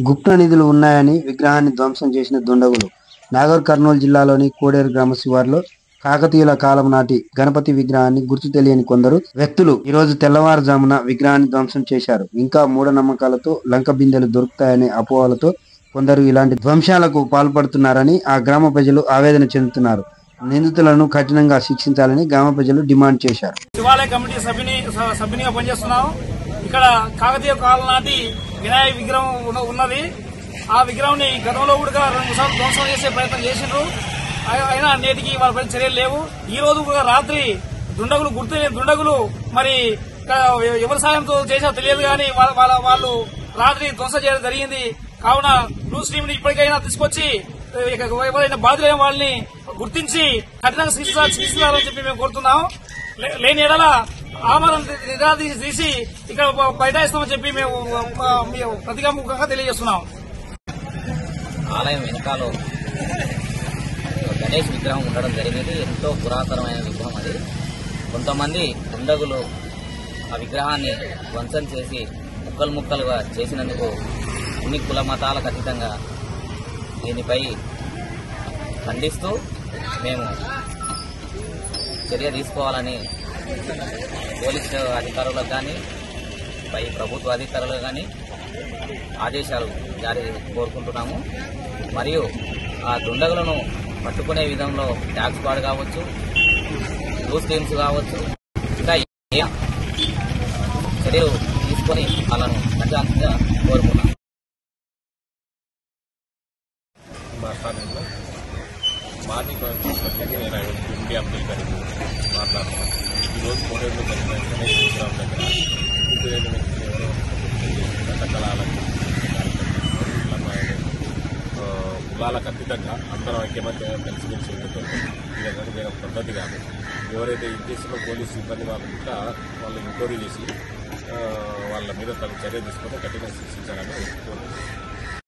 గుప్త నిధులు ఉన్నాయని విగ్రహాన్ని ధ్వంసం చేసిన దుండగులు. నాగర్ కర్నూలు జిల్లాలోని కోడేరు గ్రామ శివారులో కాకతీయుల కాలం నాటి గణపతి విగ్రహాన్ని గుర్తు తెలియని కొందరు వ్యక్తులు ఈరోజు తెల్లవారుజామున విగ్రహాన్ని ధ్వంసం చేశారు. ఇంకా మూఢనమ్మకాలతో లంక బిందెలు దొరుకుతాయనే అపోహలతో కొందరు ఇలాంటి ధ్వంసాలకు పాల్పడుతున్నారని ఆ గ్రామ ప్రజలు ఆవేదన చెందుతున్నారు. నిందితులను కఠినంగా శిక్షించాలని గ్రామ ప్రజలు డిమాండ్ చేశారు. శివాలయ కమిటీ సభ్యునిగా పనిచేస్తున్నాం. ఇక్కడ కాకతీయ కాలం నాటి వినాయక విగ్రహం ఉన్నది. ఆ విగ్రహం గతంలో కూడా 2 సార్లు ధ్వంసం చేసే ప్రయత్నం చేసిండ్రు. అయినా నేటికి వాళ్ళపై చర్యలు లేవు. ఈ రోజు కూడా రాత్రి దుండగులు మరి ఎవరి సాయంతో చేసా తెలియదు కానీ వాళ్ళు రాత్రి ధ్వంసం చేయడం జరిగింది. కావున న్యూస్ టీమ్ ని ఇప్పటికైనా తీసుకొచ్చి ఎవరైనా బాధ్యులైన వాళ్ళని గుర్తించి కఠినంగా శిక్షించాలని చెప్పి మేము కోరుతున్నాం. లేని ఎడల ఆమరణ తీసి ఇక్కడ బైఠాయిస్తామని చెప్పి మేము ప్రతికాముఖంగా తెలియజేస్తున్నాం. ఆలయం వెనకాల గణేష్ విగ్రహం ఉండడం జరిగింది. ఎంతో పురాతనమైన విగ్రహం అది. కొంతమంది దుండగులు ఆ విగ్రహాన్ని ధ్వంసం చేసి ముక్కలుగా చేసినందుకు అన్ని కుల మతాలకు అతీతంగా దీనిపై ఖండిస్తూ మేము చర్య తీసుకోవాలని పోలీసు అధికారులకు కానీ పై ప్రభుత్వ అధికారులకు కానీ ఆదేశాలు జారీ కోరుకుంటున్నాము. మరియు ఆ దుండగులను పట్టుకునే విధంలో ట్యాక్స్ స్క్వాడ్ కావచ్చు, న్యూస్ టీమ్స్ కావచ్చు, ఇంకా చర్యలు తీసుకొని వాళ్ళను ఖచ్చితంగా కోరుకున్నాం. మా స్థానంలో మార్నింగ్ నేను ఎంపీ అబ్దుల్ కరీం మాట్లాడుతున్నాను. ఈరోజు కోడేరులో జరిగిన గణేష్ విగ్రహం దగ్గర ఇంటి వ్యక్తులు ఎవరో రకరకాల కులాలకు అతీతంగా అందరం ఐక్యమత్యంగా కలిసిమెలిసి ఉండటం ఇది వేరే పద్ధతి కాదు. ఎవరైతే ఈ కేసులో పోలీసు సిబ్బంది వాళ్ళు కూడా వాళ్ళు ఎంక్వైరీ చేసి వాళ్ళ మీద తగు చర్య తీసుకొని కఠినంగా శిక్షించాలని కోరుకుంటున్నాం.